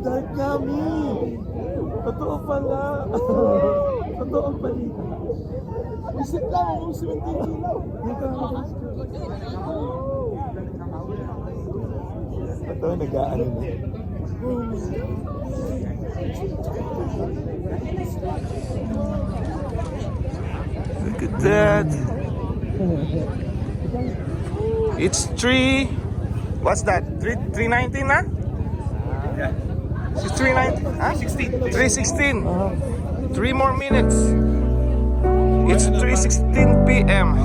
dark kami. Totoo pala. Totoo ang balita. Visit lang, kung 17 ilaw. Ito, nag-aano na. Look at that. It's 3. What's that? 319 na? Yeah. It's 319. Huh? 316. 3 more minutes. It's 3:16 p.m.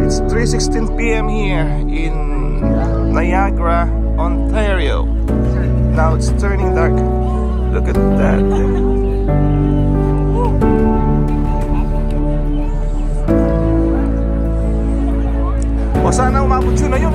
It's 3:16 p.m. here in Niagara, Ontario. Now it's turning dark. Look at that. O sana umabot yun na yun.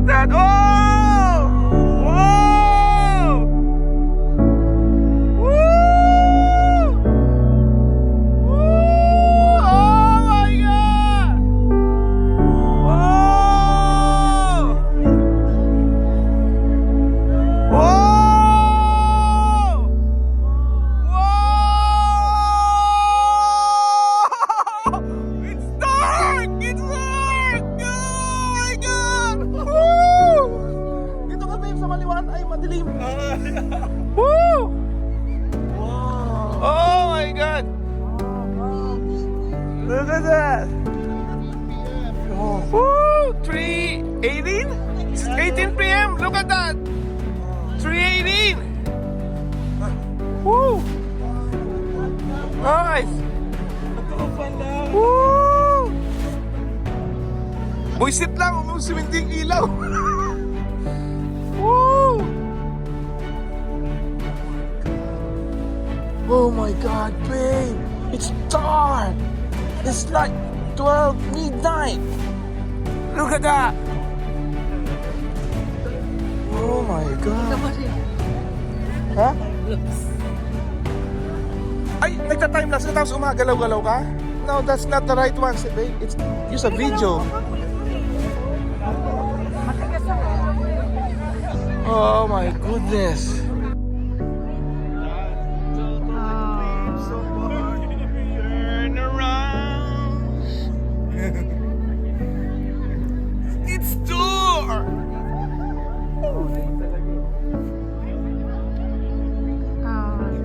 That. Oh! Whoa! Woo! Woo! Oh my God! Whoa! Whoa! Whoa! It's dark! It's dark! Oh my God! Dito ka babe sa maliwan ay madilim. Woo! Oh my God! Look at that! Woo! 3:18? It's 18 p.m. Look at that! 3:18! Woo! Nice! Woo! Buisit lang, umusiminting ilaw. Woo! Oh my God, babe! It's dark! It's like 12 midnight! Look at that! Oh my God! Ha? Ay, nagta-timelapse na tapos umagalaw-galaw ka? No, that's not the right one, babe. It's use a video. Oh my goodness. Turn around. It's dark.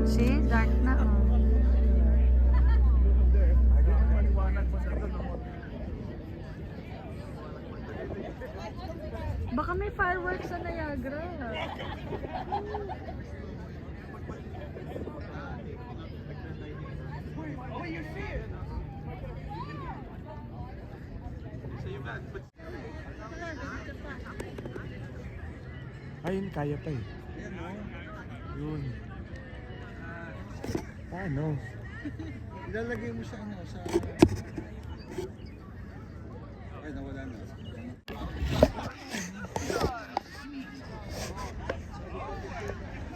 See? Dark na. Baka may fireworks sa Niagara. Ayun, kaya pa eh. Yun. Paano? Ilalagay mo siya sa... Ay, nawala na.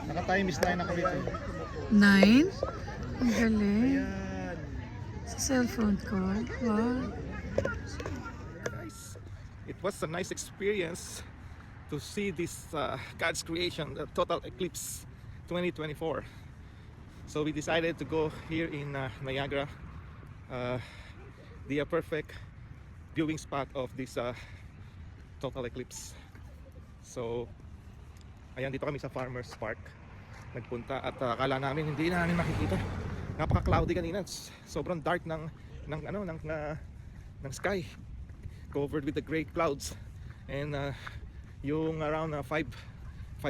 Naka-time is 9 na kami ito. 9? Ang galing. Sa cellphone ko. Wow. Guys, it was a nice experience to see this God's creation, the total eclipse 2024. So we decided to go here in Niagara, the perfect viewing spot of this total eclipse. So ayan, dito kami sa Farmers Park nagpunta at akala namin hindi namin makikita. Napaka-cloudy kanina. Sobrang dark ng sky, covered with the gray clouds. And yung around 5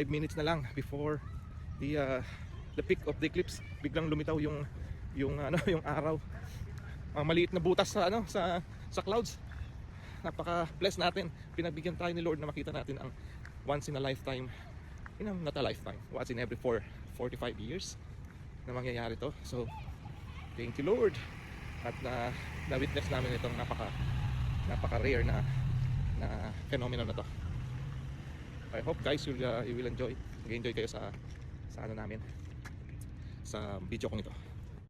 minutes na lang before the peak of the eclipse, biglang lumitaw yung ano yung araw. Mga maliit na butas sa sa clouds. Napaka-blessed natin. Pinagbigyan tayo ni Lord na makita natin ang once in a lifetime. Not a lifetime. Once in every 45 years na mangyayari to. So, thank you Lord. At na-witness namin itong napaka-rare na phenomenon na to. I hope guys you will enjoy. Mag-enjoy kayo sa ano namin. Sa video kong ito.